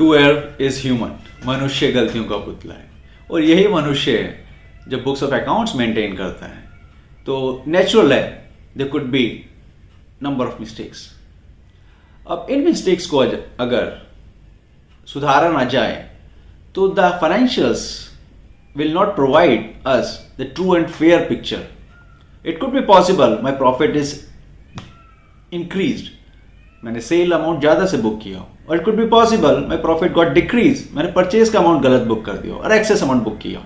Two error is human, मनुष्य गलतियों का पुतला है। और यही मनुष्य जब बुक्स ऑफ अकाउंट्स मेंटेन करता है तो नेचुरल है there could be number of mistakes. अब इन मिस्टेक्स को अगर सुधारा ना जाए तो the financials will not provide us the true and fair picture. It could be possible my profit is increased, मैंने सेल अमाउंट ज़्यादा से बुक किया, और it could be possible my profit got decrease, मैंने परचेज का amount गलत book कर दिया और एक्सेस अमाउंट बुक किया।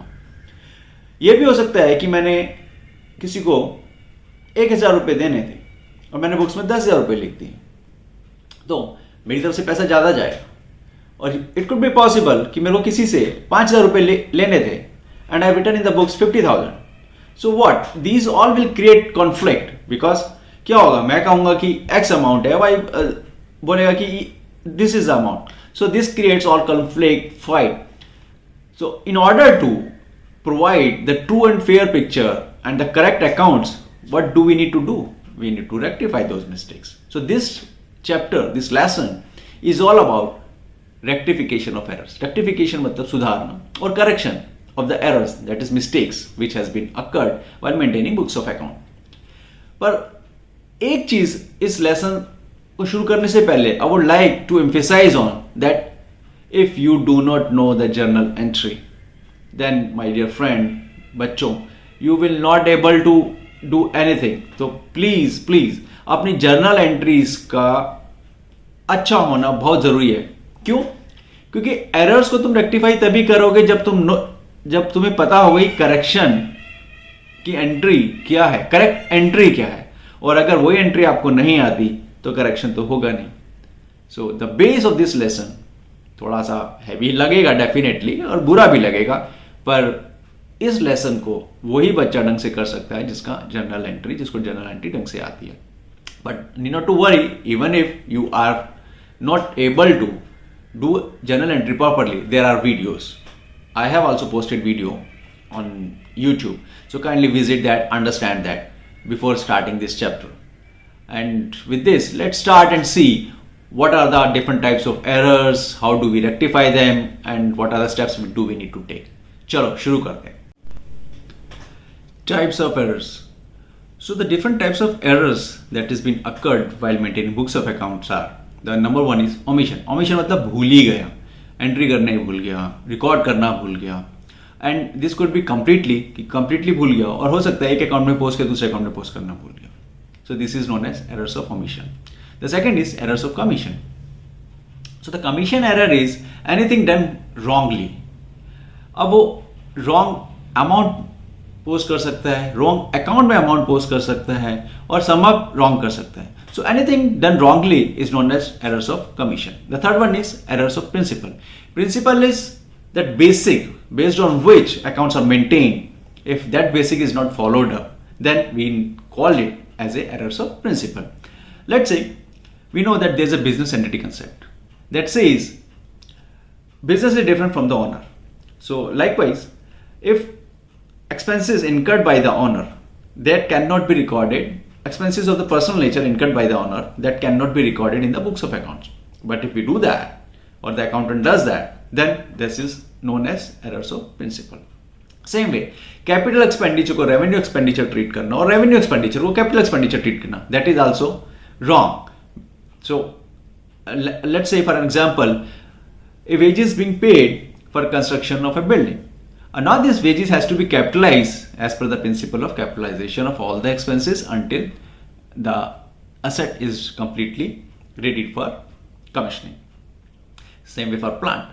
यह भी हो सकता है कि मैंने किसी को 1,000 रुपये देने थे और मैंने बुक्स में 10,000 रुपये लिख दिए, तो मेरी तरफ से पैसा ज़्यादा जाएगा। और इट कुड बी पॉसिबल कि मेरे को किसी से 5,000 रुपये लेने थे and I return in the books 50,000। So what these all will create conflict, because क्या होगा, मैं कहूंगा कि एक्स अमाउंट है, भाई बोलेगा कि this is the amount, so this creates all conflict, fight. So in order to provide the true and fair picture and the correct accounts, what do we need to do? We need to rectify those mistakes. So this chapter, this lesson is all about rectification of errors. Rectification मतलब सुधारना, और correction of the errors, that is mistakes which has been occurred while maintaining books of account. पर एक चीज इस lesson को शुरू करने से पहले I would like to emphasize on that if you do not know the journal entry, then my dear friend, बच्चों, you will not able to do anything. तो प्लीज अपनी जर्नल एंट्रीज का अच्छा होना बहुत जरूरी है। क्यों? क्योंकि एरर्स को तुम रेक्टिफाई तभी करोगे जब तुम्हें पता होगा करेक्शन की एंट्री क्या है, करेक्ट एंट्री क्या है, और अगर वही एंट्री आपको नहीं आती तो करेक्शन तो होगा नहीं। So the base of this lesson थोड़ा सा हैवी लगेगा डेफिनेटली, और बुरा भी लगेगा, पर इस लेसन को वही बच्चा ढंग से कर सकता है जिसको जर्नल एंट्री ढंग से आती है। But need not to worry, even if you are not able to do journal entry properly, there are videos. I have also posted video on YouTube, so kindly visit that, understand that before starting this chapter. And with this let's start and see what are the different types of errors, how do we rectify them, and what are the steps do we need to take. चलो शुरू करते हैं। Types of errors. So the different types of errors that has been occurred while maintaining books of accounts are, the number one is omission. Omission मतलब भूल ही गया, entry करना ही भूल गया, रिकॉर्ड करना भूल गया, and this could be completely भूल गया, और हो सकता है एक अकाउंट में पोस्ट के दूसरे अकाउंट में पोस्ट करना भूल गया। So this is known as errors of omission. The second is errors of commission. So the commission error is anything done wrongly. अब वो रॉन्ग अमाउंट पोस्ट कर सकता है, रॉन्ग अकाउंट में अमाउंट पोस्ट कर सकता है, और सम अप रॉन्ग कर सकता है। So anything done wrongly is known as errors of commission. The third one is errors of principle. Principle is that basic based on which accounts are maintained. If that basic is not followed up, then we call it as a errors of principle. Let's say we know that there's a business entity concept that says business is different from the owner. So likewise, if expenses incurred by the owner that cannot be recorded, expenses of the personal nature incurred by the owner that cannot be recorded in the books of accounts. But if we do that, or the accountant does that, then this is known as errors of principle. Same way, capital expenditure को revenue expenditure treat करना, और revenue expenditure को capital expenditure treat करना, that is also wrong. So let's say for example, a wage is being paid for construction of a building. And now this wages has to be capitalized as per the principle of capitalization of all the expenses until the asset is completely ready for commissioning. Same way for plant.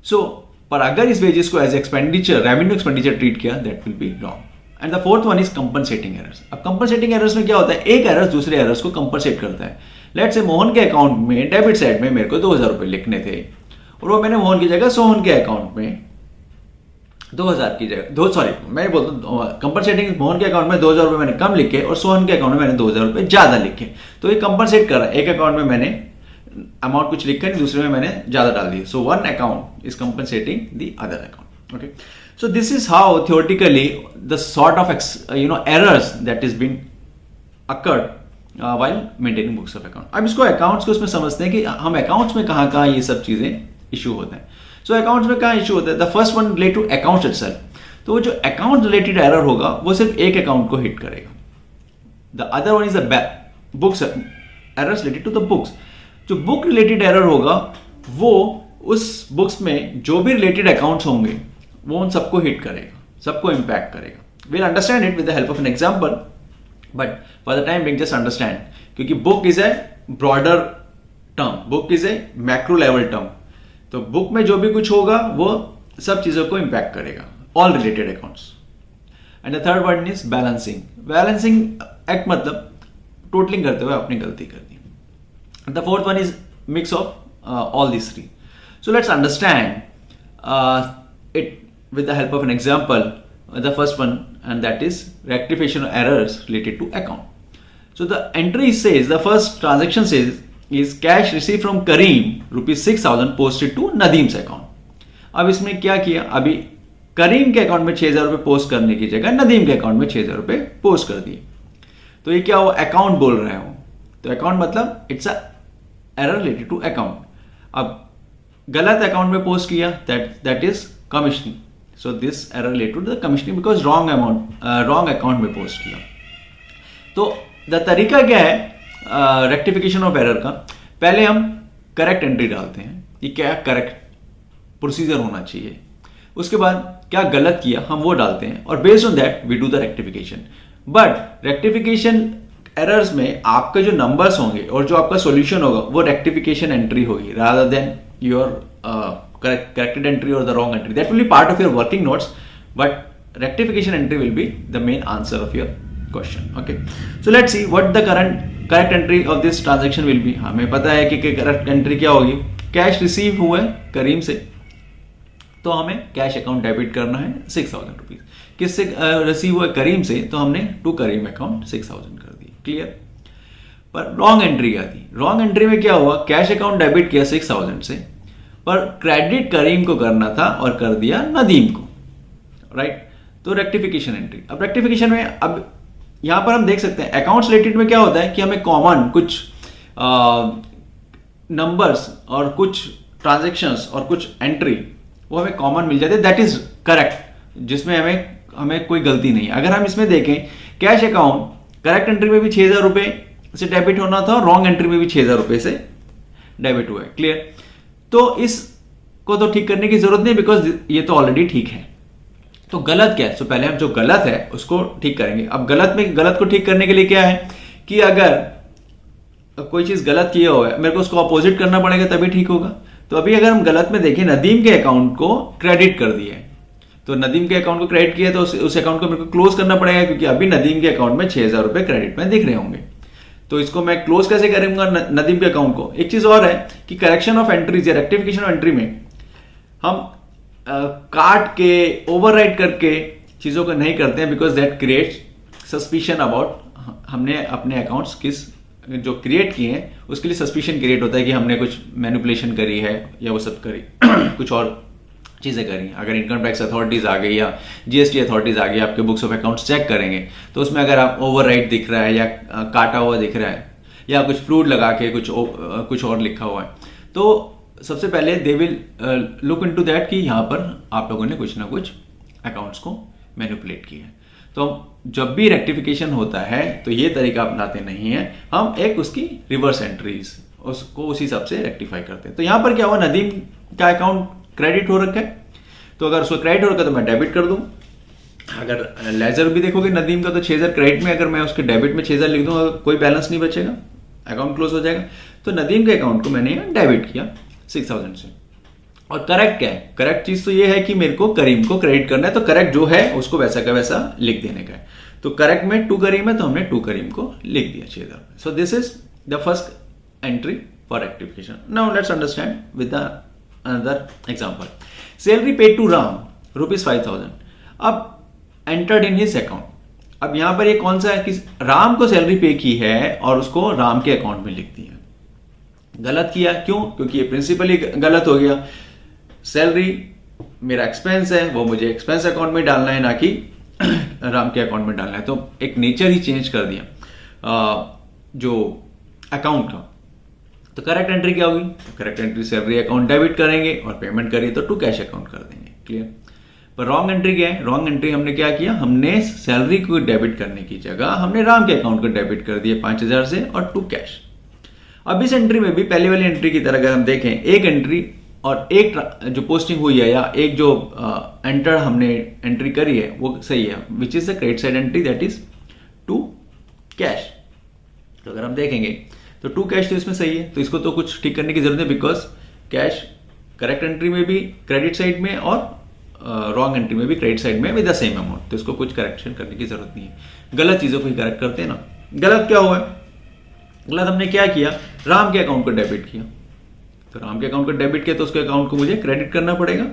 So पर अगर इस wages को as expenditure, revenue expenditure treat किया, that will be wrong. And the fourth one is compensating errors. अब compensating errors में क्या होता है, एक errors दूसरे errors को compensate करता है। लेट्स से मोहन के अकाउंट में डेबिट साइड में मेरे को 2,000 रुपये लिखने थे, और वो मैंने मोहन की जगह सोहन के अकाउंट में 2,000 की जगह मैं बोलता हूँ कंपनसेटिंग, मोहन के अकाउंट में 2,000 रुपये मैंने कम लिखे और सोहन के अकाउंट में मैंने 2,000 रुपये ज्यादा लिखे, तो ये कंपनसेट कर रहा है। एक अकाउंट में मैंने अमाउंट कुछ लिखा नहीं, दूसरे में मैंने ज्यादा डाल दिया, so one account is compensating the other account. Okay, so this is how theoretically the sort of errors that is being occurred while maintaining books of account. अब इसको accounts को उसमें समझते हैं कि हम accounts में कहाँ ये सब चीजें इशू होते हैं. सो अकाउंट्स में कहाँ इशू होता है? The first one relate to accounts itself. तो वो जो अकाउंट रिलेटेड एरर होगा वो सिर्फ एक अकाउंट को हिट करेगा. The other one is the books errors related to the books. जो बुक रिलेटेड एरर होगा वो उस बुक्स में जो भी रिलेटेड अकाउंट्स होंगे वो उन सबको हिट करेगा, सबको इंपैक्ट करेगा. we'll understand it with the help of an example, but for the time being just understand, क्योंकि book is a broader term, book is a macro level term. तो book में जो भी कुछ होगा वो सब चीज़ों को impact करेगा, all related accounts. And the third one is balancing. Balancing act मतलब totaling करते हुए अपनी गलती कर दी. The fourth one is mix of all these three. So let's understand it with the help of an example. The first one, and that is rectification of errors related to account. So the entry says, the first transaction says is cash received from Kareem rupees 6,000 posted to Nadeem's account. अब इसमें क्या किया? अभी करीम के account में 6,000 रुपये post करने की जगह नदीम के अकाउंट में 6,000 रुपये पोस्ट कर दिए. तो ये क्या हुआ? अकाउंट बोल रहे हो. तो अकाउंट मतलब it's a error related to account. अब गलत अकाउंट में पोस्ट किया, that is commissioning. So this error related to the commissioning because wrong account में पोस्ट किया. तो द तरीका क्या है रेक्टिफिकेशन ऑफ एरर का? पहले हम करेक्ट एंट्री डालते हैं कि क्या करेक्ट प्रोसीजर होना चाहिए. उसके बाद क्या गलत किया हम वो डालते हैं और based on that we do the rectification. But rectification errors में आपके जो नंबर्स होंगे और जो आपका सॉल्यूशन होगा वो रेक्टिफिकेशन एंट्री होगी rather than your corrected entry or the wrong entry. That will be part of your working notes, but rectification entry will be the main answer of your question. Okay, so let's see what the correct entry of this transaction will be. हमें पता है कि correct entry क्या होगी. Cash receive हुआ है करीम से, तो हमें कैश अकाउंट डेबिट करना है 6,000 रुपीज. किससे रिसीव हुआ है? करीम से, तो हमने टू करीम अकाउंट 6,000 कर दी. क्लियर? पर रॉन्ग एंट्री क्या थी? रॉन्ग एंट्री में क्या हुआ? कैश अकाउंट डेबिट किया 6,000 से, पर क्रेडिट करीम को करना था और कर दिया नदीम को. राइट? तो रेक्टिफिकेशन एंट्री. अब रेक्टिफिकेशन में अब यहां पर हम देख सकते हैं अकाउंट्स रिलेटेड में क्या होता है कि हमें कॉमन कुछ नंबर्स और कुछ ट्रांजेक्शंस और कुछ एंट्री वो हमें कॉमन मिल जाते हैं. दैट इज करेक्ट, जिसमें हमें कोई गलती नहीं है. अगर हम इसमें देखें कैश अकाउंट करेक्ट एंट्री में भी 6,000 रुपये से डेबिट होना था और रॉन्ग एंट्री में भी 6,000 रुपये से डेबिट हुआ है. क्लियर? तो इसको तो ठीक करने की जरूरत नहीं बिकॉज ये तो ऑलरेडी ठीक है. तो गलत क्या है? तो पहले हम जो गलत है उसको ठीक करेंगे. अब गलत को ठीक करने के लिए क्या है कि अगर कोई चीज गलत किया हुआ है मेरे को उसको अपोजिट करना पड़ेगा तभी ठीक होगा. तो अभी अगर हम गलत में देखें नदीम के अकाउंट को क्रेडिट कर दिया है, तो नदीम के अकाउंट को क्रेडिट किया तो उस अकाउंट को मेरे को क्लोज करना पड़ेगा क्योंकि अभी नदीम के अकाउंट में 6,000 रुपये क्रेडिट में दिख रहे होंगे. तो इसको मैं क्लोज कैसे करूंगा नदीम के अकाउंट को? एक चीज और है कि करेक्शन ऑफ एंट्रीज या रेक्टिफिकेशन ऑफ एंट्री में हम काट के ओवरराइट करके चीजों को नहीं करते हैं because that creates suspicion about हमने अपने अकाउंट्स किस जो क्रिएट किए हैं उसके लिए सस्पिशन क्रिएट होता है कि हमने कुछ मैनिपुलेशन करी है या वो सब करी कुछ और चीज़ें करी. अगर इनकम टैक्स अथॉरिटीज़ आ गई या जीएसटी अथॉरिटीज़ आ गई आपके बुक्स ऑफ अकाउंट्स चेक करेंगे तो उसमें अगर आप ओवरराइट दिख रहा है या काटा हुआ दिख रहा है या कुछ फ्रूट लगा के कुछ और लिखा हुआ है तो सबसे पहले they will look into that कि यहाँ पर आप लोगों ने कुछ ना कुछ अकाउंट्स को मैनिपुलेट किया है. तो जब भी रेक्टिफिकेशन होता है तो ये तरीका अपनाते नहीं है, हम एक उसकी रिवर्स एंट्रीज उसको उसी हिसाब से रेक्टिफाई करते हैं. तो यहाँ पर क्या हुआ, नदीम का अकाउंट क्रेडिट हो रखा है तो अगर उसको क्रेडिट हो रखा है तो मैं डेबिट कर दूं. अगर लेजर भी देखोगे नदीम का तो 6,000 क्रेडिट में, अगर मैं उसके डेबिट में 6,000 लिख दूंगा कोई बैलेंस नहीं बचेगा, अकाउंट क्लोज हो जाएगा. तो नदीम के अकाउंट को मैंने यहाँ डेबिट किया 6,000 से. और करेक्ट क्या है? करेक्ट चीज तो ये है कि मेरे को करीम को क्रेडिट करना है तो करेक्ट जो है उसको वैसा का वैसा लिख देने का है. तो करेक्ट में 2 करीम है तो हमने 2 करीम को लिख दिया 6,000. So this is the first entry for rectification. Now let's understand with another example. Salary paid to Ram ₹5,000 अब एंटर्ड इन हिज अकाउंट. अब यहां पर ये कौन सा है कि राम को सैलरी पे की है और उसको राम के अकाउंट में लिख दिया. गलत किया. क्यों? क्योंकि ये प्रिंसिपली गलत हो गया. सैलरी मेरा एक्सपेंस है वो मुझे एक्सपेंस अकाउंट में डालना है ना कि राम के अकाउंट में डालना है. तो एक नेचर ही चेंज कर दिया जो अकाउंट का. तो करेक्ट एंट्री क्या होगी? Correct entry salary account debit करेंगे और पेमेंट करिए तो टू कैश अकाउंट कर देंगे। क्लियर? पर रॉन्ग एंट्री क्या है? रॉन्ग एंट्री हमने क्या किया, हमने सैलरी को डेबिट करने की जगह हमने राम के अकाउंट को डेबिट कर दिया 5,000 से और टू कैश। अब इस एंट्री में भी पहले वाली एंट्री की तरह अगर हम देखें, एक एंट्री और एक जो पोस्टिंग हुई है या एक जो एंटर हमने एंट्री करी है वो सही है, which is the credit side entry, that is to cash. तो अगर हम देखेंगे तो टू कैश तो इसमें सही है, तो इसको तो कुछ ठीक करने की जरूरत है, बिकॉज कैश करेक्ट एंट्री में भी क्रेडिट साइड में और रॉन्ग एंट्री में भी क्रेडिट साइड में विद द सेम अमाउंट, तो इसको कुछ करेक्शन करने की जरूरत नहीं है। गलत चीजों को ही करेक्ट करते हैं ना। गलत क्या हुआ है? गलत हमने क्या किया, राम के अकाउंट को डेबिट किया। तो राम के अकाउंट को डेबिट किया तो उसके अकाउंट को मुझे क्रेडिट करना पड़ेगा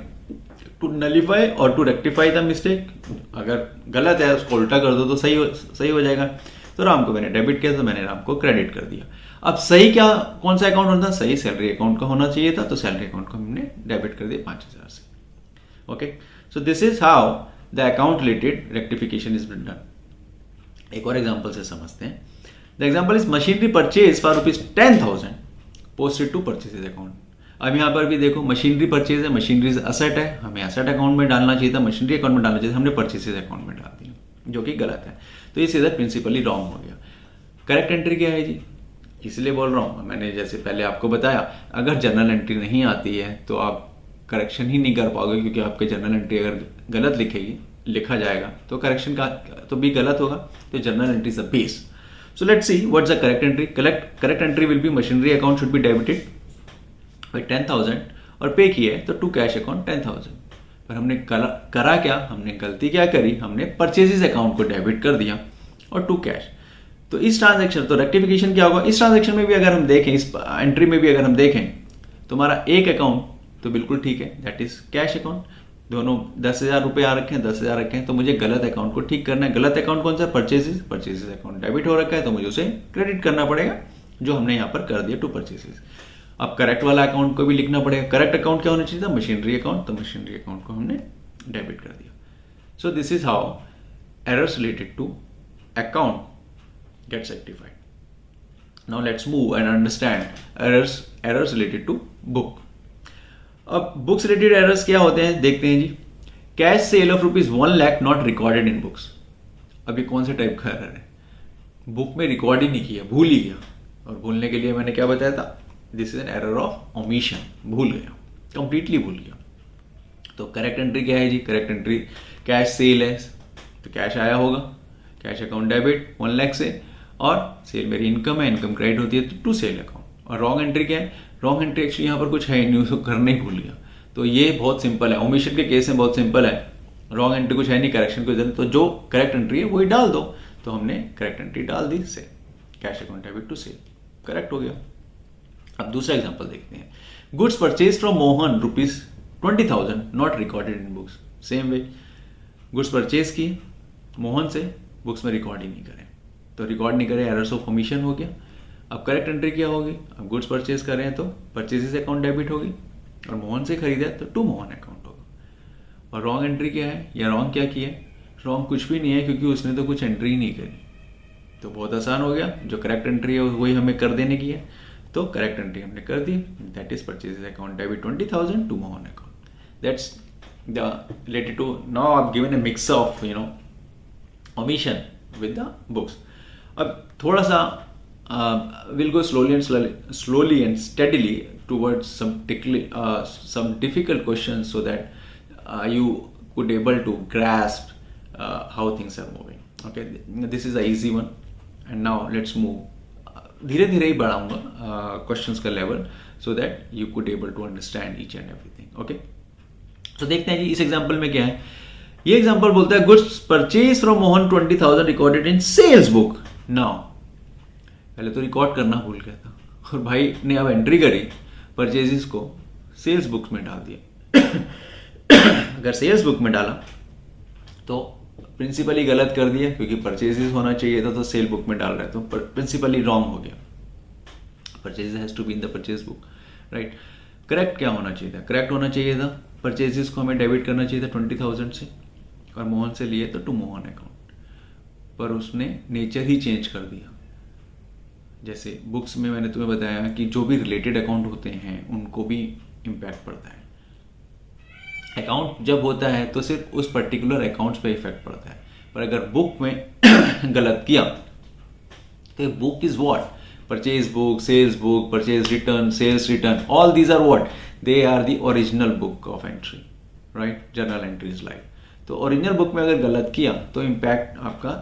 टू नलीफाई और टू रेक्टिफाई द मिस्टेक। अगर गलत है उसको उल्टा कर दो तो सही हो जाएगा। तो राम को मैंने डेबिट किया तो मैंने राम को क्रेडिट कर दिया। अब सही क्या, कौन सा अकाउंट होना था? सही सैलरी अकाउंट का होना चाहिए था, तो सैलरी अकाउंट को हमने डेबिट कर दिया 5,000 से। Okay, so this is how the account related rectification is done. एक और एग्जांपल से समझते हैं। The example is machinery purchase for ₹10,000 posted to purchases account. अब यहाँ पर भी देखो मशीनरी परचेज है, मशीनरी असेट है, हमें असेट अकाउंट में डालना चाहिए था, मशीनरी अकाउंट में डालना चाहिए था, हमने परचेजेज अकाउंट में डाल दिया, जो कि गलत है। तो ये सीधा प्रिंसिपली रॉन्ग हो गया। करेक्ट एंट्री क्या है जी? इसलिए बोल रहा हूँ, मैंने जैसे पहले आपको बताया, अगर जर्नल एंट्री नहीं आती है तो आप करेक्शन ही नहीं कर पाओगे, क्योंकि आपके जर्नल एंट्री अगर गलत लिखा जाएगा तो करेक्शन का तो भी गलत होगा। तो journal entry is the base. So let's see what's the correct entry. Correct entry will be machinery account should be debited bye 10,000 और पे किया है तो टू कैश अकाउंट 10,000। पर हमने करा क्या, हमने गलती क्या करी, हमने परचेजेस अकाउंट को डेबिट कर दिया और टू कैश। तो इस ट्रांजैक्शन, तो रेक्टिफिकेशन क्या होगा, इस ट्रांजैक्शन में भी अगर हम देखें, इस एंट्री में भी अगर हम देखें तो हमारा एक अकाउंट तो बिल्कुल ठीक है, दैट इज कैश अकाउंट। दोनों 10,000 रुपये आ रखे हैं, 10,000 रखे हैं, तो मुझे गलत अकाउंट को ठीक करना है। गलत अकाउंट कौन सा? परचेजेस अकाउंट डेबिट हो रखा है, तो मुझे उसे क्रेडिट करना पड़ेगा, जो हमने यहाँ पर कर दिया टू परचेजेस। अब करेक्ट वाला अकाउंट को भी लिखना पड़ेगा। करेक्ट अकाउंट क्या होना चाहिए था? मशीनरी अकाउंट, तो मशीनरी अकाउंट को हमने डेबिट कर दिया। So this is how errors related to account gets rectified. Now let's move and understand errors related to book. अब बुक्स रिलेटेड एरर्स क्या होते हैं देखते हैं जी। Cash sale of ₹1 lakh not recorded in books. अब ये कौन से टाइप का एरर है? बुक में रिकॉर्ड ही नहीं किया, भूल ही गया। और भूलने के लिए मैंने क्या बताया था? This is an error of omission, भूल गया, कंप्लीटली भूल गया। तो करेक्ट एंट्री क्या है जी? करेक्ट एंट्री कैश सेल है, तो कैश आया होगा, कैश अकाउंट डेबिट 1 लाख से, और सेल मेरी इनकम है, इनकम क्रेडिट होती है टू सेल अकाउंट। और रॉन्ग एंट्री क्या है? रॉन्ग एंट्री एक्चुअली यहाँ पर कुछ है नहीं, उसको करना ही भूल गया। तो ये बहुत सिंपल है, ओमिशन के केस में बहुत सिंपल है। रॉन्ग एंट्री कुछ है नहीं, करेक्शन को जरूरत, तो जो करेक्ट एंट्री है वही डाल दो। तो हमने करेक्ट एंट्री डाल दी, से cash account debit to sale, correct हो गया। अब दूसरा एग्जांपल देखते हैं। Goods purchase from Mohan ₹20,000 not recorded in books. Same way, goods purchase किए मोहन से, बुक्स में रिकॉर्ड ही नहीं करें, तो रिकॉर्ड नहीं करें, एरर्स ऑफ ओमिशन हो गया। अब करेक्ट एंट्री क्या होगी? अब गुड्स परचेज कर रहे हैं तो परचेजेस अकाउंट डेबिट होगी, और मोहन से खरीदा तो टू मोहन अकाउंट होगा। और रॉन्ग एंट्री क्या है, या रॉन्ग क्या किया है? रॉन्ग कुछ भी नहीं है, क्योंकि उसने तो कुछ एंट्री ही नहीं करी। तो बहुत आसान हो गया, जो करेक्ट एंट्री है वही हमें कर देने की है। तो करेक्ट एंट्री हमने कर दी, that is purchases account debit 20,000 to Mohan account. That's the related to, now I have given a mix of omission with the books. अब थोड़ा सा we'll go slowly and steadily towards some difficult questions, so that you could able to grasp how things are moving. Okay, this is a easy one, and now let's move धीरे धीरे ही बढ़ाऊंगा questions का level, so that you could able to understand each and everything. Okay, तो देखते हैं जी इस example में क्या है। ये एग्जांपल बोलता है goods purchase from Mohan 20,000 recorded in sales book. Now पहले तो रिकॉर्ड करना भूल गया था, और भाई ने अब एंट्री करी परचेजेस को सेल्स बुक में डाल दिया। अगर सेल्स बुक में डाला तो प्रिंसिपली गलत कर दिया, क्योंकि परचेजेस होना चाहिए था, तो सेल बुक में डाल रहे तो प्रिंसिपली रॉन्ग हो गया। Purchases has to be in the purchase book, right. Correct क्या होना चाहिए था? करेक्ट होना चाहिए था परचेजेस को हमें डेबिट करना चाहिए था 20,000 से, और मोहन से लिए तो टू मोहन अकाउंट, पर उसने नेचर ही चेंज कर दिया। जैसे बुक्स में मैंने तुम्हें बताया कि जो भी रिलेटेड अकाउंट होते हैं उनको भी इम्पैक्ट पड़ता है। अकाउंट जब होता है तो सिर्फ उस पर्टिकुलर अकाउंट्स पे इफेक्ट पड़ता है, पर अगर बुक में गलत किया तो book is what, purchase book, sales book, purchase return, sales return, all these are what, they are the original book of entry, right, journal entries like. तो ओरिजिनल बुक में अगर गलत किया तो इम्पैक्ट आपका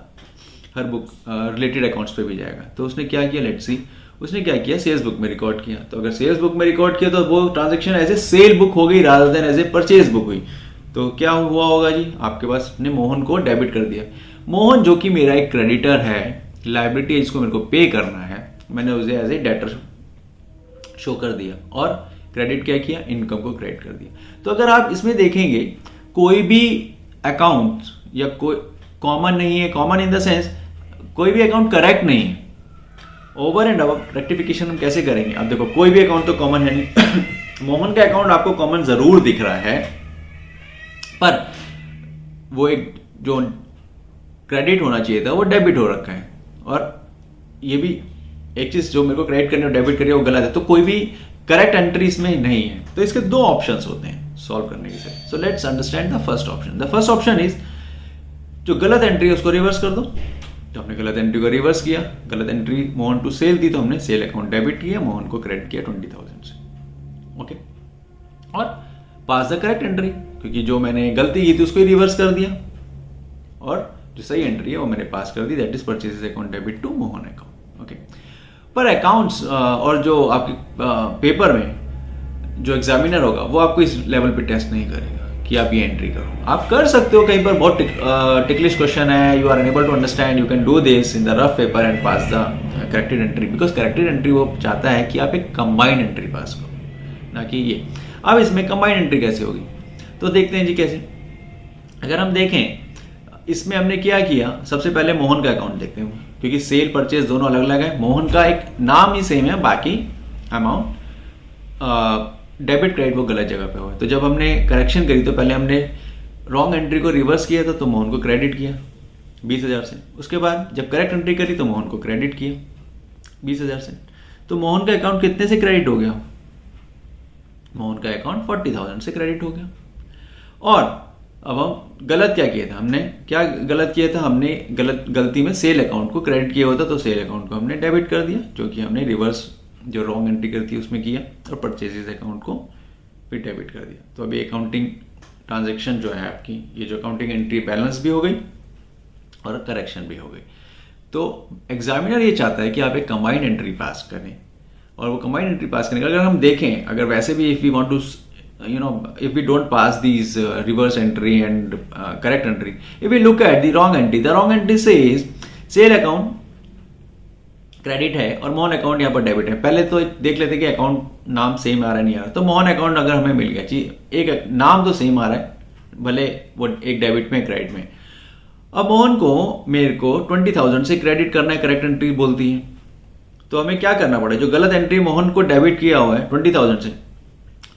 हर बुक रिलेटेड अकाउंट्स पे भी जाएगा। तो उसने क्या किया, लेट्स सी, उसने क्या किया, सेल्स बुक में रिकॉर्ड किया। तो अगर सेल्स बुक में रिकॉर्ड किया तो वो transaction as a sale book हो गई rather than as a purchase book हुई। तो क्या हुआ होगा जी, आपके पास ने मोहन को डेबिट कर दिया। मोहन जो कि मेरा एक क्रेडिटर है, लाइबिलिटी है जिसको मेरे को पे करना है, मैंने उसे एज ए डेटर शो कर दिया और क्रेडिट क्या किया, इनकम को क्रेडिट कर दिया। तो अगर आप इसमें देखेंगे कोई भी अकाउंट या कोई कॉमन नहीं है, कॉमन इन द सेंस कोई भी अकाउंट करेक्ट नहीं है। ओवर एंड अब रेक्टिफिकेशन हम कैसे करेंगे, अब देखो कोई भी अकाउंट तो कॉमन है नहीं मोहन का अकाउंट आपको कॉमन जरूर दिख रहा है, पर वो एक जो क्रेडिट होना चाहिए था वो डेबिट हो रखा है, और ये भी एक चीज जो मेरे को क्रेडिट करनी है डेबिट करनी है वो गलत है। तो कोई भी करेक्ट एंट्री इसमें नहीं है। तो इसके दो ऑप्शंस होते हैं सॉल्व करने के लिए। So let's understand the first option. The first option is जो गलत एंट्री है उसको रिवर्स कर दो। तो हमने गलत एंट्री को रिवर्स किया, गलत एंट्री मोहन टू सेल थी तो हमने सेल अकाउंट डेबिट किया, मोहन को क्रेडिट किया 20,000 से, ओके। और पास द करेक्ट एंट्री, क्योंकि जो मैंने गलती की थी उसको ही रिवर्स कर दिया, और जो सही एंट्री है वो मैंने पास कर दी, that is purchases account debit to Mohan account, okay. पर अकाउंट्स और जो आपके पेपर में जो एग्जामिनर होगा वो आपको इस लेवल पे टेस्ट नहीं करेगा कि आप ये एंट्री करो। आप कर सकते हो, कहीं पर बहुत टिकलिश क्वेश्चन है, you are unable to understand, you can do this in the rough paper and pass the corrected entry, because corrected entry वो चाहता है कि आप एक कंबाइंड एंट्री पास करो, ना कि ये। अब इसमें कंबाइंड एंट्री कैसे होगी, तो देखते हैं जी कैसे। अगर हम देखें इसमें हमने क्या किया, सबसे पहले मोहन का अकाउंट देखते हैं, क्योंकि सेल परचेज दोनों अलग अलग है। मोहन का एक नाम ही सेम है, बाकी अमाउंट डेबिट क्रेडिट वो गलत जगह पे हुआ। तो जब हमने करेक्शन करी तो पहले हमने रॉन्ग एंट्री को रिवर्स किया था, तो मोहन को क्रेडिट किया 20,000 से। उसके बाद जब करेक्ट एंट्री करी तो मोहन को क्रेडिट किया 20,000 से। तो मोहन का अकाउंट कितने से क्रेडिट हो गया, मोहन का अकाउंट 40,000 से क्रेडिट हो गया। और अब हम गलत क्या किया था, हमने क्या गलत किया था, हमने गलती में सेल अकाउंट को क्रेडिट किया होता, तो सेल अकाउंट को हमने डेबिट कर दिया, जो कि हमने रिवर्स जो रॉन्ग एंट्री करती है उसमें किया, और परचेजेस अकाउंट को भी डेबिट कर दिया। तो अभी अकाउंटिंग ट्रांजैक्शन जो है आपकी, ये जो अकाउंटिंग एंट्री बैलेंस भी हो गई और करेक्शन भी हो गई। तो एग्जामिनर ये चाहता है कि आप एक कंबाइंड एंट्री पास करें, और वो कंबाइंड एंट्री पास करने का अगर हम देखें, अगर वैसे भी if we want to if we don't pass these reverse entry and correct entry, if we look at the wrong entry says sale account credit है और मोहन अकाउंट यहाँ पर डेबिट है। पहले तो देख लेते कि अकाउंट नाम सेम आ रहा है नहीं आ रहा। तो मोहन अकाउंट अगर हमें मिल गया, चाहिए एक नाम तो सेम आ रहा है, भले वो एक डेबिट में क्रेडिट में। अब मोहन को मेरे को 20,000 से क्रेडिट करना है, करेक्ट एंट्री बोलती है। तो हमें क्या करना पड़ेगा, जो गलत एंट्री मोहन को डेबिट किया हुआ है 20,000 से,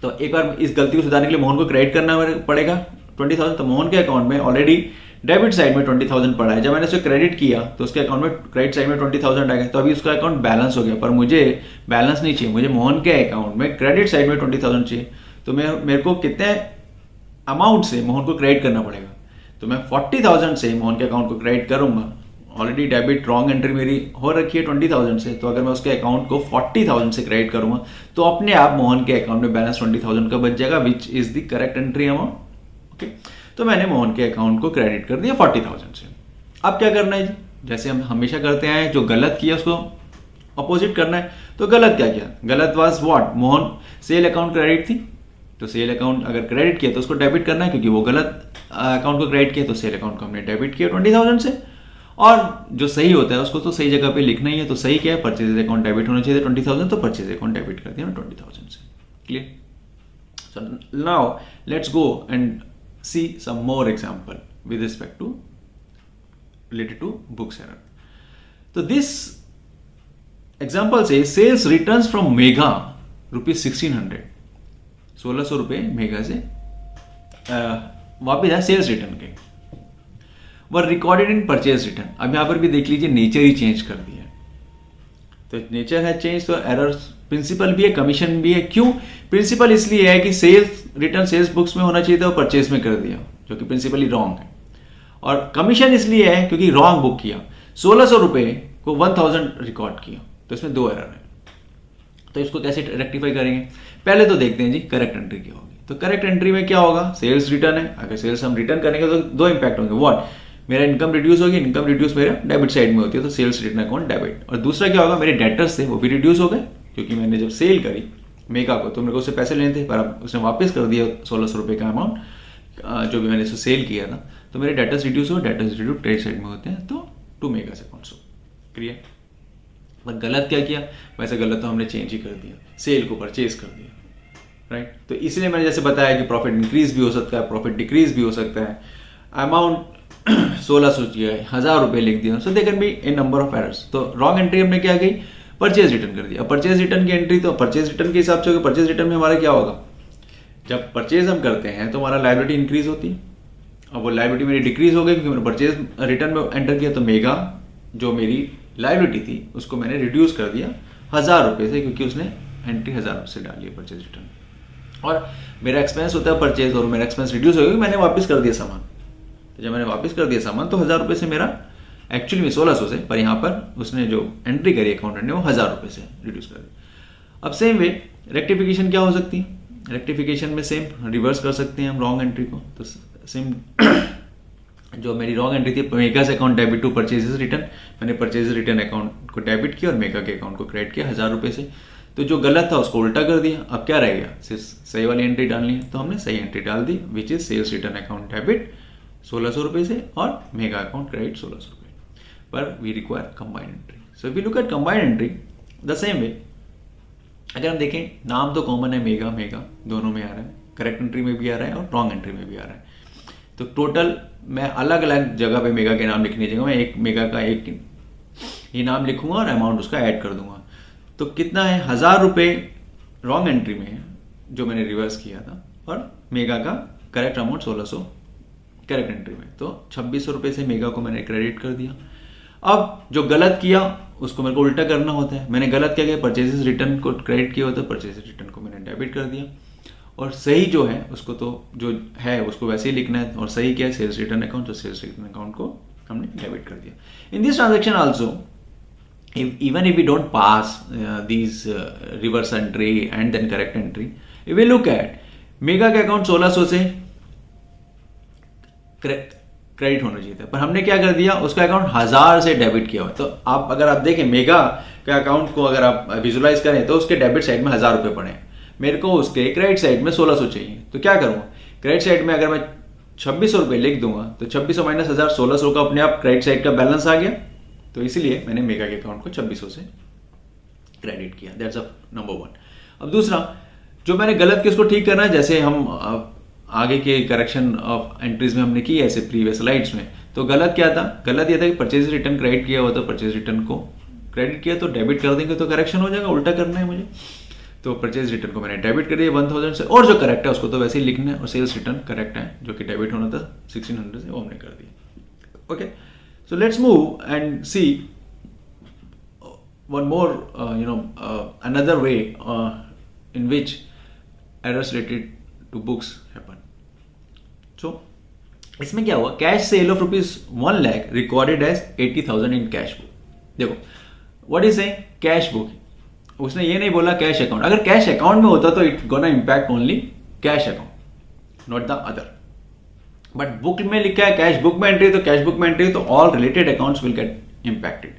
तो एक बार इस गलती को सुधारने के लिए मोहन को क्रेडिट करना पड़ेगा 20,000। तो मोहन के अकाउंट में ऑलरेडी डेबिट साइड में 20,000 पड़ा है। जब मैंने उसे क्रेडिट किया तो उसके अकाउंट में क्रेडिट साइड में 20,000 आ गया, तो अभी उसका अकाउंट बैलेंस हो गया। पर मुझे बैलेंस नहीं चाहिए, मुझे मोहन के अकाउंट में क्रेडिट साइड में 20,000 चाहिए। तो मेरे को कितने अमाउंट से मोहन को क्रेडिट करना पड़ेगा, तो मैं 40,000 से मोहन के अकाउंट को क्रेडिट करूंगा। ऑलरेडी डेबिट रॉन्ग एंट्री मेरी हो रखी है 20,000 से, तो अगर मैं उसके अकाउंट को 40,000 से क्रेडिट करूंगा तो अपने आप मोहन के अकाउंट में बैलेंस 20,000 का बच जाएगा, विच is the correct entry amount, okay. तो मैंने मोहन के अकाउंट को क्रेडिट कर दिया 40,000 से। अब क्या करना है जी, जैसे हम हमेशा करते हैं, जो गलत किया उसको अपोजिट करना है। तो गलत क्या किया, गलत was what, Mohan sale account credit थी, तो सेल अकाउंट अगर क्रेडिट किया तो उसको डेबिट करना है, क्योंकि वो गलत अकाउंट को क्रेडिट किया। तो सेल अकाउंट को हमने डेबिट किया 20,000 से, और जो सही होता है उसको तो सही जगह पे लिखना ही है। तो सही क्या है, परचेज अकाउंट डेबिट होना चाहिए 20,000, तो परचेज अकाउंट डेबिट कर दिया 20,000 से। Clear? So now let's go and see some more example with respect to related to books error. तो दिस एग्जांपल से सेल्स रिटर्न्स फ्रॉम मेगा ₹1,600, 1,600 रुपये मेगा से वापिस आए सेल्स रिटर्न के, वर रिकॉर्डेड इन परचेज रिटर्न। अब यहां पर भी देख लीजिए नेचर ही चेंज कर दिया है। तो नेचर है चेंज, तो एरर प्रिंसिपल भी है, कमीशन भी है। क्यों? प्रिंसिपल इसलिए है कि सेल्स रिटर्न सेल्स बुक्स में होना चाहिए था, वो परचेज में कर दिया, जो कि प्रिंसिपली रॉन्ग है। और कमीशन इसलिए है क्योंकि रॉन्ग बुक किया, 1600 रुपये को 1000 रिकॉर्ड किया, तो इसमें 2 एरर है। तो इसको कैसे रेक्टिफाई करेंगे? पहले तो देखते हैं जी करेक्ट एंट्री क्या होगी। तो करेक्ट एंट्री में क्या होगा? सेल्स रिटर्न है, अगर सेल्स हम रिटर्न करेंगे तो 2 इंपैक्ट होंगे। व्हाट? मेरा इनकम रिड्यूस होगी, इनकम रिड्यूस मेरा डेबिट साइड में होती है, तो सेल्स रिटर्न अकाउंट डेबिट। और दूसरा क्या होगा? मेरे डेटर्स थे वो भी रिड्यूस हो गए, क्योंकि मैंने जब सेल करी मेगा को तो मेरे को उससे पैसे लेने थे, पर अब उसने वापस कर दिया 1600 रुपये का अमाउंट, जो भी मैंने उससे सेल किया था, तो मेरे डेटर्स रिड्यूस हो, डेटर्स रिड्यूस क्रेडिट साइड में होते हैं, तो 2 मेगा अकाउंट्स हो। क्लियर? पर गलत क्या किया? वैसे गलत तो हमने चेंज ही कर दिया, सेल को परचेज कर दिया, राइट? तो इसलिए मैंने जैसे बताया कि प्रॉफिट इंक्रीज भी हो सकता है, प्रॉफिट डिक्रीज भी हो सकता है। अमाउंट 1600 किया है, 1000 रुपये लिख दिया, so they can be a number of errors. तो रॉन्ग एंट्री हमने क्या की? परचेज रिटर्न कर दिया। परचेज रिटर्न की एंट्री तो परचेज रिटर्न के हिसाब से होगी। परचेज रिटर्न में हमारा क्या होगा? जब परचेज हम करते हैं तो हमारा लायबिलिटी इंक्रीज होती है, अब वो लायबिलिटी मेरी डिक्रीज हो गई क्योंकि मैंने परचेज रिटर्न में एंटर किया, तो मेगा जो मेरी लायबिलिटी थी उसको मैंने रिड्यूस कर दिया 1000 रुपये से, क्योंकि उसने एंट्री 1000 से डाली है परचेज रिटर्न। और मेरा एक्सपेंस होता है परचेज, और मेरा एक्सपेंस रिड्यूस हो गया, मैंने वापस कर दिया सामान। तो जब मैंने वापस कर दिया सामान तो 1000 रुपये से मेरा एक्चुअली में 1600 से, पर यहाँ पर उसने जो एंट्री करी अकाउंटेंट ने वो 1000 रुपये से रिड्यूस कर दिया। अब सेम वे रेक्टिफिकेशन क्या हो सकती है? रेक्टिफिकेशन में सेम रिवर्स कर सकते हैं हम रॉन्ग एंट्री को। तो सेम जो मेरी रॉन्ग एंट्री थी, मेगा से account debit to purchases return, मैंने परचेजेस रिटर्न अकाउंट को डेबिट किया और मेगा के अकाउंट को क्रेडिट किया 1000 रुपये से। तो जो गलत था उसको उल्टा कर दिया। अब क्या रह गया? सिर्फ सही वाली एंट्री डालनी है, तो हमने सही एंट्री डाल दी, which is sales return account debit 1600 रुपये से और मेगा अकाउंट क्रेडिट 1600 रुपये। पर we require combined entry. So we look at combined entry the same way. अगर हम देखें, नाम तो कॉमन है, मेगा मेगा दोनों में आ रहा है, करेक्ट एंट्री में भी आ रहा है और रॉन्ग एंट्री में भी आ रहा है। तो टोटल मैं अलग अलग जगह पे मेगा के नाम लिखने की जगह मैं एक मेगा का एक ही नाम लिखूंगा और अमाउंट उसका ऐड कर दूंगा। तो कितना है? 1000 रुपये रॉन्ग एंट्री में है जो मैंने रिवर्स किया था, और मेगा का करेक्ट अमाउंट 1600 करेक्ट एंट्री में। तो 2600 रुपये से मेगा को मैंने क्रेडिट कर दिया। अब जो गलत किया उसको मेरे को उल्टा करना होता है। मैंने गलत क्या किया? परचेजेस रिटर्न को क्रेडिट किया होता है, परचेजेस रिटर्न को मैंने डेबिट कर दिया। और सही जो है उसको तो जो है उसको वैसे ही लिखना है, और सही क्या है? सेल्स रिटर्न अकाउंट, तो सेल्स रिटर्न अकाउंट को हमने डेबिट कर दिया। In this transaction also, even if we don't pass these reverse entry and then correct entry, if we look at mega के अकाउंट 1600 से क्रेडिट होना चाहिए था, पर हमने क्या कर दिया? उसका अकाउंट 1000 से डेबिट किया हुआ। तो आप अगर आप देखें मेगा के अकाउंट को अगर आप विजुलाइज करें तो उसके डेबिट साइड में 1000 रुपये पड़े हैं, मेरे को उसके क्रेडिट साइड में 1600 चाहिए। तो क्या करूँगा? क्रेडिट साइड में अगर मैं 2600 रुपये लिख दूंगा तो 2600 माइनस 1000, 1600 का अपने आप क्रेडिट साइड का बैलेंस आ गया। तो इसलिए मैंने मेगा के अकाउंट को 2600 से क्रेडिट किया। That's number 1। अब दूसरा, जो मैंने गलत किया उसको ठीक करना है। जैसे हम आगे के करेक्शन ऑफ एंट्रीज में हमने की ऐसे प्रीवियस स्लाइड्स में। तो गलत क्या था? गलत ये था कि परचेज रिटर्न क्रेडिट किया हुआ था, परचेज रिटर्न को क्रेडिट किया तो डेबिट कर देंगे तो करेक्शन हो जाएगा, उल्टा करना है मुझे। तो परचेज रिटर्न को मैंने डेबिट कर दिया 1000 से, और जो करेक्ट है उसको तो वैसे ही लिखना है, और सेल्स रिटर्न करेक्ट है जो कि डेबिट होना था 1600 से, वो हमने कर दिया। Okay, so let's move and see one more another way in which errors related to books happen. So इसमें क्या हुआ? Cash sale of ₹1 lakh recorded as 80,000 in cash book. देखो what is saying? Cash book. उसने ये नहीं बोला cash account. अगर cash account में होता तो it gonna impact only cash account, not the other. But book में लिखा है कैश बुक में एंट्री, तो कैश बुक में एंट्री तो all related accounts will get impacted.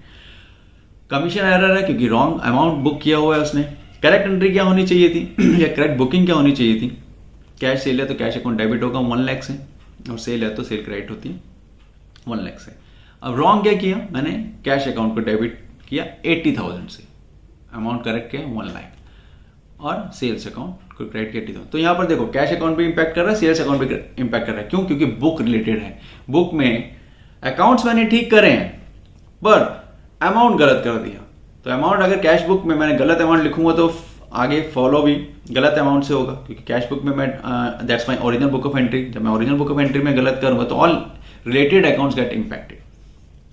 Commission error है क्योंकि रॉन्ग अमाउंट बुक किया हुआ है उसने। करेक्ट एंट्री क्या होनी चाहिए थी या करेक्ट बुकिंग क्या होनी चाहिए थी? कैश सेल है तो कैश अकाउंट डेबिट होगा 1 लाख से, और सेल है तो सेल क्रेडिट होती है 1 लाख से। अब रॉन्ग क्या किया? मैंने कैश अकाउंट को डेबिट किया 80,000 से, अमाउंट करेक्ट किया 1 लाख, और सेल्स अकाउंट को क्रेडिट किया 80,000। तो यहाँ पर देखो कैश अकाउंट भी इंपैक्ट कर रहा है, सेल्स अकाउंट भी इंपैक्ट कर रहा है। क्यों? क्योंकि बुक रिलेटेड है। बुक में अकाउंट्स मैंने ठीक करे हैं पर अमाउंट गलत कर दिया। तो अमाउंट अगर कैश बुक में मैंने गलत अमाउंट लिखूंगा तो आगे फॉलो भी गलत अमाउंट से होगा, क्योंकि कैश बुक में मैं that's my original book of entry. जब मैं ओरिजिनल बुक ऑफ एंट्री में गलत करूंगा तो all related accounts get impacted.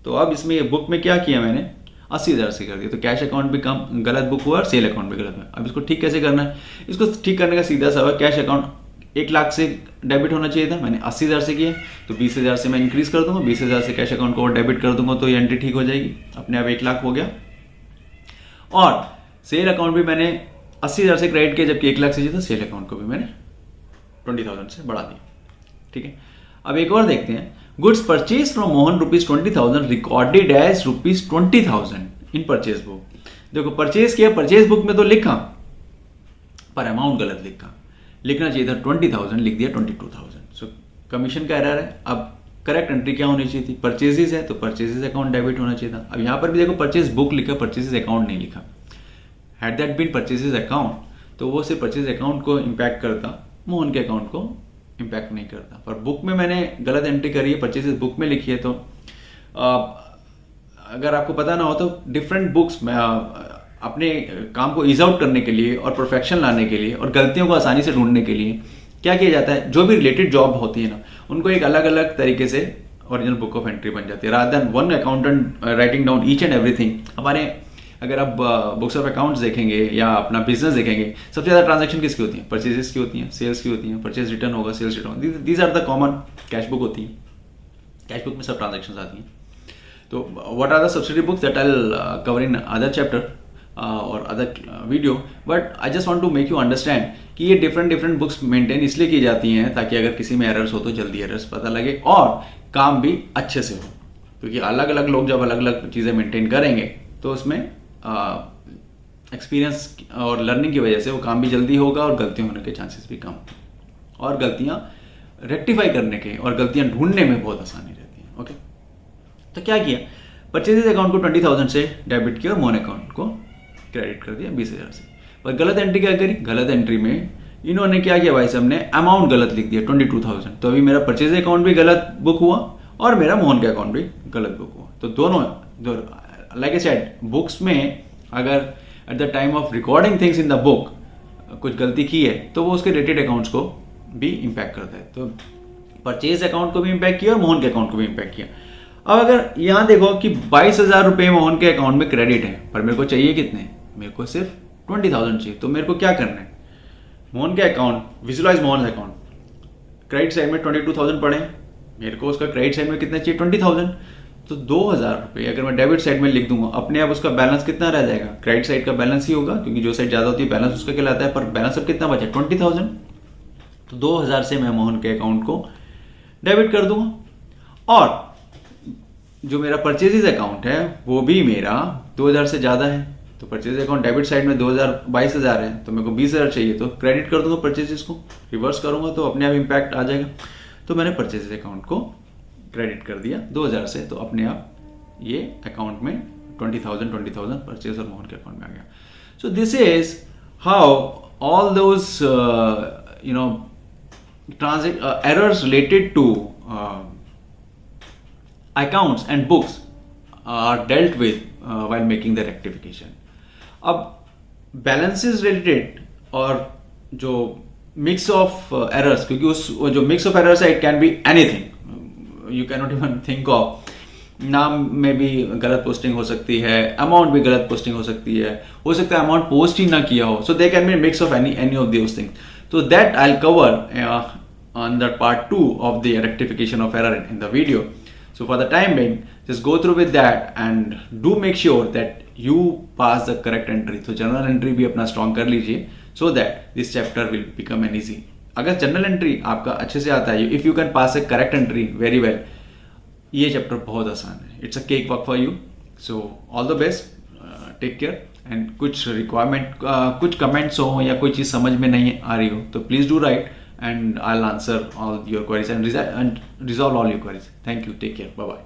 तो अब इसमें ये बुक में क्या किया मैंने? 80,000 से कर दिया, तो कैश अकाउंट भी कम गलत बुक हुआ और सेल अकाउंट भी गलत हुआ। अब इसको ठीक कैसे करना है? इसको ठीक करने का सीधा सा, कैश अकाउंट 1 लाख से डेबिट होना चाहिए था, मैंने 80,000 से किया, तो 20,000 से मैं इंक्रीज कर दूंगा, 20,000 से कैश अकाउंट को और डेबिट कर दूंगा, तो ये एंट्री ठीक हो जाएगी, अपने आप 1 लाख हो गया। और सेल अकाउंट भी मैंने 80,000 से क्रेडिट किया, जबकि 1 लाख से चाहिए था, सेल अकाउंट को भी मैंने 20,000 से बढ़ा दिया। ठीक है, अब एक और देखते हैं। Goods purchase from Mohan ₹20,000 recorded as ₹20,000 in purchase book. देखो परचेज किया, परचेज बुक में तो लिखा पर अमाउंट गलत लिखा, लिखना चाहिए था 20,000, लिख दिया 22,000। सो कमीशन का एरर है। अब करेक्ट एंट्री क्या होनी चाहिए थी? परचेजेस है तो परचेजेस अकाउंट डेबिट होना चाहिए था। अब यहां पर भी देखो परचेज बुक लिखा, परचेजेस अकाउंट नहीं लिखा। Had that been purchases account तो वो सिर्फ परचेज अकाउंट को इंपैक्ट करता, मोहन के अकाउंट को इंपैक्ट नहीं करता। पर बुक में मैंने गलत एंट्री करी है, परचेजेस बुक में लिखी है, तो अगर आपको पता ना हो तो डिफरेंट बुक्स में अपने काम को ईज आउट करने के लिए और परफेक्शन लाने के लिए और गलतियों को आसानी से ढूंढने के लिए क्या किया जाता है, जो भी रिलेटेड जॉब होती है ना, उनको एक अलग अलग तरीके से ओरिजिनल बुक ऑफ एंट्री बन जाती है, rather than one accountant writing down each and everything. हमारे अगर आप बुक्स ऑफ अकाउंट्स देखेंगे या अपना बिजनेस देखेंगे, सबसे ज्यादा ट्रांजैक्शन किसकी होती है? परचेजेस की होती है, सेल्स की होती है, परचेज रिटर्न होगा, sales return, these are the common. Cash book होती है, कैश बुक में सब ट्रांजैक्शंस आती हैं। तो what are the subsidy books that I will cover in other chapter और other video, but I just want to make you understand कि ये डिफरेंट बुक्स मेंटेन इसलिए की जाती हैं ताकि अगर किसी में एरर्स हो तो जल्दी एरर्स पता लगे और काम भी अच्छे से हो, क्योंकि अलग अलग लोग जब अलग अलग चीज़ें मेंटेन करेंगे तो उसमें एक्सपीरियंस और लर्निंग की वजह से वो काम भी जल्दी होगा और गलतियां होने के चांसेस भी कम, और गलतियां रेक्टिफाई करने के और गलतियां ढूंढने में बहुत आसानी रहती है। ओके, तो क्या किया? परचेजेस अकाउंट को 20,000 से डेबिट किया और मोहन अकाउंट को क्रेडिट कर दिया 20,000 से। पर गलत एंट्री क्या करी? गलत एंट्री में इन्होंने क्या किया भाई साहब ने अमाउंट गलत लिख दिया 22,000। तो अभी मेरा परचेज अकाउंट भी गलत बुक हुआ और मेरा मोहन का अकाउंट भी गलत बुक हुआ। तो दोनों लाइक आई सेड, बुक्स में अगर at the time of recording things in the book कुछ गलती की है तो वो उसके रिलेटेड अकाउंट्स को भी इंपैक्ट करता है। तो परचेज अकाउंट को भी इंपैक्ट किया और मोहन के अकाउंट को भी इंपैक्ट किया। अब अगर यहां देखो कि 22,000 रुपए मोहन के अकाउंट में क्रेडिट है, पर मेरे को चाहिए कितने? मेरे को सिर्फ 20,000 चाहिए। तो मेरे को क्या करना है? मोहन के account, visualise Mohan account, credit side में 22,000 पड़े, मेरे को उसका क्रेडिट साइड में कितना चाहिए? 20,000। तो 2,000 रुपये अगर मैं डेबिट साइड में लिख दूंगा, अपने आप उसका बैलेंस कितना रह जाएगा? क्रेडिट साइड का बैलेंस ही होगा, क्योंकि जो साइड ज्यादा होती है बैलेंस उसका कहलाता है, पर बैलेंस अब कितना बचा? 20,000। तो 2,000 से मैं मोहन के अकाउंट को डेबिट कर दूंगा और जो मेरा परचेजेज अकाउंट है वो भी मेरा 2,000 से ज्यादा है। तो परचेज अकाउंट डेबिट साइड में 22,000 है, तो मेरे को 20,000 चाहिए, तो क्रेडिट कर दूंगा परचेजेस को, रिवर्स करूंगा तो अपने आप इंपैक्ट आ जाएगा। तो मैंने परचेज अकाउंट को क्रेडिट कर दिया 2,000 से, तो अपने आप ये अकाउंट में 20,000 परचेज और मोहन के अकाउंट में आ गया। So this is how all those errors related to accounts and books are dealt with while making the rectification. अब balances related और जो mix of errors, क्योंकि उस जो mix of errors है it can be anything, you cannot even think of, नाम में भी गलत पोस्टिंग हो सकती है, अमाउंट भी गलत पोस्टिंग हो सकती है, हो सकता है अमाउंट पोस्ट ही ना किया हो, so there can be a mix of any of those things. So that I'll cover on the part 2 of the rectification of error in the video. So for the time being, just go through with that and do make sure that you pass the correct entry. So journal entry भी अपना strong कर लीजिए so that this chapter will become an easy. अगर journal entry आपका अच्छे से आता है, if you can pass a correct entry very well, ये चैप्टर बहुत आसान है. It's a cake walk for you. So all the best, take care. And कुछ requirement, कुछ comments हो या कोई चीज़ समझ में नहीं आ रही हो तो please do write and I'll answer all your queries and resolve all your queries. Thank you. Take care. Bye bye.